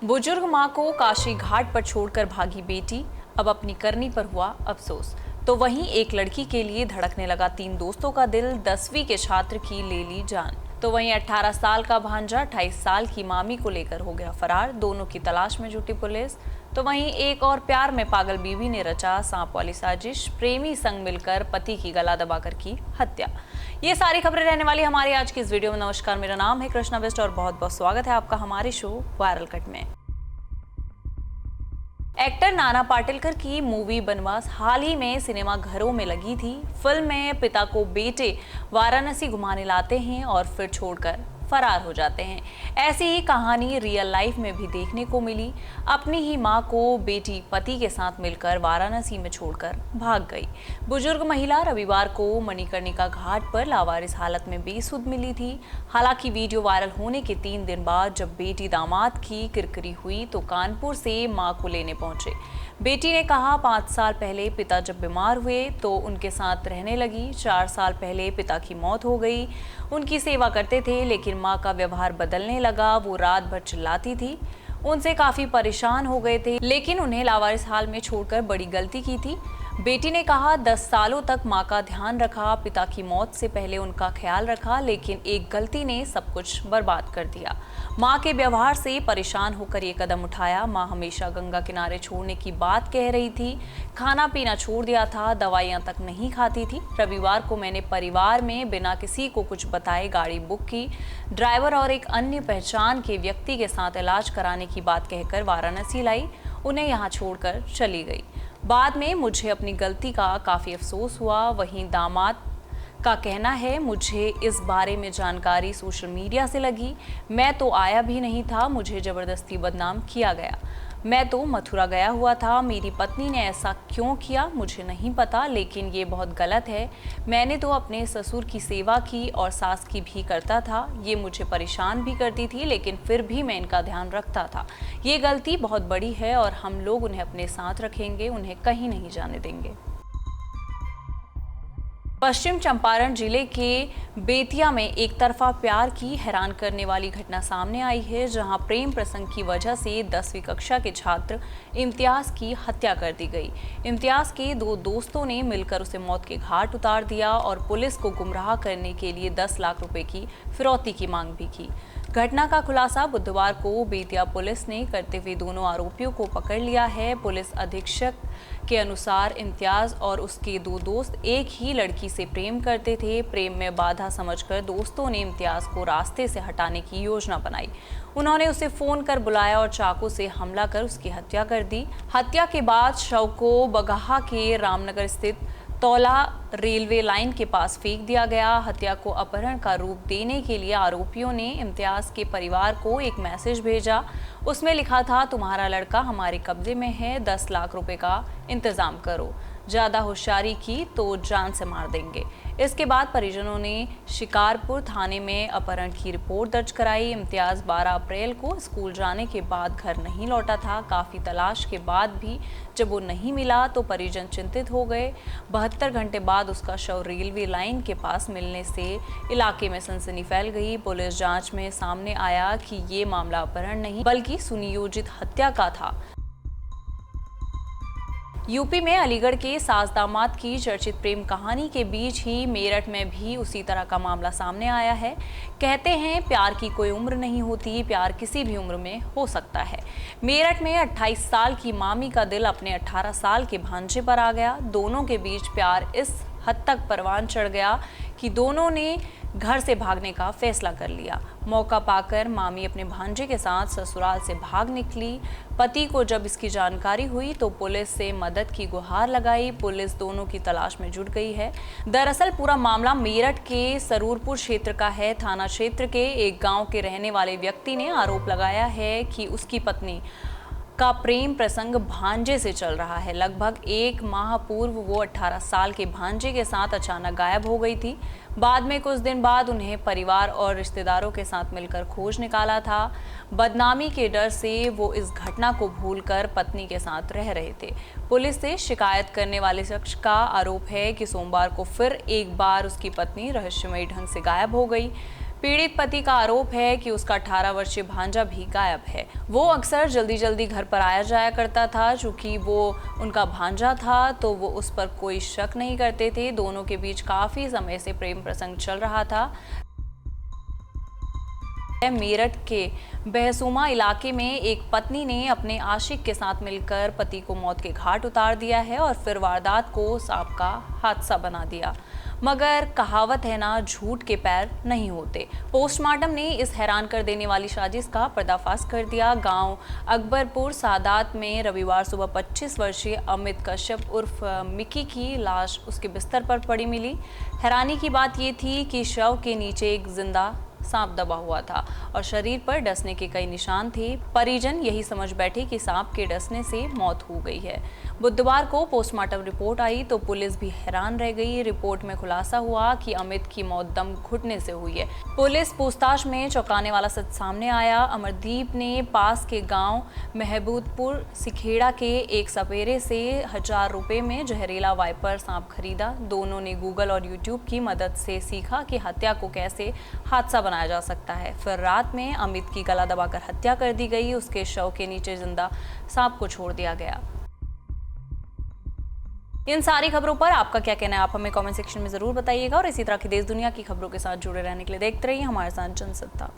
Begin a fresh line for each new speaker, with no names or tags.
बुजुर्ग मां को काशी घाट पर छोड़कर भागी बेटी, अब अपनी करनी पर हुआ अफसोस। तो वहीं एक लड़की के लिए धड़कने लगा 3 दोस्तों का दिल, 10वीं के छात्र की ले ली जान। तो वहीं 18 साल का भांजा 28 साल की मामी को लेकर हो गया फरार, दोनों की तलाश में जुटी पुलिस। तो वहीं एक और प्यार में पागल बीवी ने रचा सांप वाली साजिश, प्रेमी संग मिलकर पति की गला दबाकर की हत्या। ये सारी खबरें रहने वाली हमारी आज की इस वीडियो में। नमस्कार, मेरा नाम है कृष्णा बिष्ट और बहुत बहुत स्वागत है आपका हमारे शो वायरल कट में। एक्टर नाना पाटेकर की मूवी बनवास हाल ही में सिनेमा घरों में लगी थी। फिल्म में पिता को बेटे वाराणसी घुमाने लाते हैं और फिर छोड़कर फरार हो जाते हैं। ऐसी ही कहानी रियल लाइफ में भी देखने को मिली। अपनी ही मां को बेटी पति के साथ मिलकर वाराणसी में छोड़कर भाग गई। बुजुर्ग महिला रविवार को मणिकर्णिका घाट पर लावारिस हालत में बेसुध मिली थी। हालांकि वीडियो वायरल होने के 3 दिन बाद जब बेटी दामाद की किरकिरी हुई तो कानपुर से मां को लेने पहुंचे। बेटी ने कहा, 5 साल पहले पिता जब बीमार हुए तो उनके साथ रहने लगी। 4 साल पहले पिता की मौत हो गई। उनकी सेवा करते थे, लेकिन माँ का व्यवहार बदलने लगा। वो रात भर चिल्लाती थी, उनसे काफी परेशान हो गए थे, लेकिन उन्हें लावारिस हाल में छोड़कर बड़ी गलती की थी। बेटी ने कहा, 10 सालों तक माँ का ध्यान रखा, पिता की मौत से पहले उनका ख्याल रखा, लेकिन एक गलती ने सब कुछ बर्बाद कर दिया। माँ के व्यवहार से परेशान होकर ये कदम उठाया। माँ हमेशा गंगा किनारे छोड़ने की बात कह रही थी, खाना पीना छोड़ दिया था, दवाइयाँ तक नहीं खाती थी। रविवार को मैंने परिवार में बिना किसी को कुछ बताए गाड़ी बुक की, ड्राइवर और एक अन्य पहचान के व्यक्ति के साथ इलाज कराने की बात कहकर वाराणसी लाई, उन्हें यहाँ छोड़कर चली गई। बाद में मुझे अपनी गलती का काफ़ी अफसोस हुआ। वहीं दामाद का कहना है, मुझे इस बारे में जानकारी सोशल मीडिया से लगी, मैं तो आया भी नहीं था, मुझे ज़बरदस्ती बदनाम किया गया। मैं तो मथुरा गया हुआ था। मेरी पत्नी ने ऐसा क्यों किया मुझे नहीं पता, लेकिन ये बहुत गलत है। मैंने तो अपने ससुर की सेवा की और सास की भी करता था। ये मुझे परेशान भी करती थी, लेकिन फिर भी मैं इनका ध्यान रखता था। ये गलती बहुत बड़ी है और हम लोग उन्हें अपने साथ रखेंगे, उन्हें कहीं नहीं जाने देंगे। पश्चिम चंपारण जिले के बेतिया में एक तरफा प्यार की हैरान करने वाली घटना सामने आई है, जहां प्रेम प्रसंग की वजह से 10वीं कक्षा के छात्र इम्तियाज की हत्या कर दी गई। इम्तियाज के 2 दोस्तों ने मिलकर उसे मौत के घाट उतार दिया और पुलिस को गुमराह करने के लिए 10 लाख रुपए की फिरौती की मांग भी की। घटना का खुलासा बुधवार को बेतिया पुलिस ने करते हुए दोनों आरोपियों को पकड़ लिया है। पुलिस अधीक्षक के अनुसार इम्तियाज और उसके 2 दोस्त एक ही लड़की से प्रेम करते थे। प्रेम में बाधा समझकर दोस्तों ने इम्तियाज को रास्ते से हटाने की योजना बनाई। उन्होंने उसे फोन कर बुलाया और चाकू से हमला कर उसकी हत्या कर दी। हत्या के बाद शव को बगहा के रामनगर स्थित तौला रेलवे लाइन के पास फेंक दिया गया। हत्या को अपहरण का रूप देने के लिए आरोपियों ने इम्तियाज के परिवार को एक मैसेज भेजा। उसमें लिखा था, तुम्हारा लड़का हमारे कब्जे में है, 10 लाख रुपए का इंतजाम करो, ज़्यादा होशियारी की तो जान से मार देंगे। इसके बाद परिजनों ने शिकारपुर थाने में अपहरण की रिपोर्ट दर्ज कराई। इम्तियाज 12 अप्रैल को स्कूल जाने के बाद घर नहीं लौटा था। काफ़ी तलाश के बाद भी जब वो नहीं मिला तो परिजन चिंतित हो गए। 72 घंटे बाद उसका शव रेलवे लाइन के पास मिलने से इलाके में सनसनी फैल गई। पुलिस जांच में सामने आया कि ये मामला अपहरण नहीं बल्कि सुनियोजित हत्या का था। यूपी में अलीगढ़ के सास दामाद की चर्चित प्रेम कहानी के बीच ही मेरठ में भी उसी तरह का मामला सामने आया है। कहते हैं, प्यार की कोई उम्र नहीं होती, प्यार किसी भी उम्र में हो सकता है। मेरठ में 28 साल की मामी का दिल अपने 18 साल के भांजे पर आ गया। दोनों के बीच प्यार इस हद तक परवान चढ़ गया कि दोनों ने घर से भागने का फैसला कर लिया। मौका पाकर मामी अपने भांजे के साथ ससुराल से भाग निकली। पति को जब इसकी जानकारी हुई तो पुलिस से मदद की गुहार लगाई। पुलिस दोनों की तलाश में जुट गई है। दरअसल पूरा मामला मेरठ के सरूरपुर क्षेत्र का है। थाना क्षेत्र के एक गांव के रहने वाले व्यक्ति ने आरोप लगाया है कि उसकी पत्नी का प्रेम प्रसंग भांजे से चल रहा है। लगभग 1 माह पूर्व वो 18 साल के भांजे के साथ अचानक गायब हो गई थी। बाद में कुछ दिन बाद उन्हें परिवार और रिश्तेदारों के साथ मिलकर खोज निकाला था। बदनामी के डर से वो इस घटना को भूलकर पत्नी के साथ रह रहे थे। पुलिस से शिकायत करने वाले शख्स का आरोप है कि सोमवार को फिर एक बार उसकी पत्नी रहस्यमयी ढंग से गायब हो गई। पीड़ित पति का आरोप है कि उसका 18 वर्षीय भांजा भी गायब है। वो अक्सर जल्दी जल्दी घर पर आया जाया करता था। चूंकि वो उनका भांजा था तो वो उस पर कोई शक नहीं करते थे। दोनों के बीच काफी समय से प्रेम प्रसंग चल रहा था। मेरठ के बहसुमा इलाके में एक पत्नी ने अपने आशिक के साथ मिलकर पति को मौत के घाट उतार दिया है और फिर वारदात को सांप का हादसा बना दिया। मगर कहावत है ना, झूठ के पैर नहीं होते। पोस्टमार्टम ने इस हैरान कर देने वाली साजिश का पर्दाफाश कर दिया। गांव अकबरपुर सादात में रविवार सुबह 25 वर्षीय अमित कश्यप उर्फ मिकी की लाश उसके बिस्तर पर पड़ी मिली। हैरानी की बात ये थी कि शव के नीचे एक जिंदा सांप दबा हुआ था और शरीर पर डसने के कई निशान थे। परिजन यही समझ बैठे कि सांप के डसने से मौत हो गई है। बुधवार को पोस्टमार्टम रिपोर्ट आई तो पुलिस भी हैरान रह गई। रिपोर्ट में खुलासा हुआ कि अमित की मौत दम घुटने से हुई है। पुलिस पूछताछ में चौंकाने वाला सच सामने आया। अमरदीप ने पास के गांव महबूबपुर सिखेड़ा के एक सपेरे से 1000 रुपए में जहरीला वाइपर सांप खरीदा। दोनों ने गूगल और यूट्यूब की मदद से सीखा कि हत्या को कैसे हादसा बनाया जा सकता है। फिर रात में अमित की गला दबाकर हत्या कर दी गई। उसके शव के नीचे जिंदा सांप को छोड़ दिया गया। इन सारी खबरों पर आपका क्या कहना है, आप हमें कमेंट सेक्शन में जरूर बताइएगा और इसी तरह की देश दुनिया की खबरों के साथ जुड़े रहने के लिए देखते रहिए हमारे साथ जनसत्ता।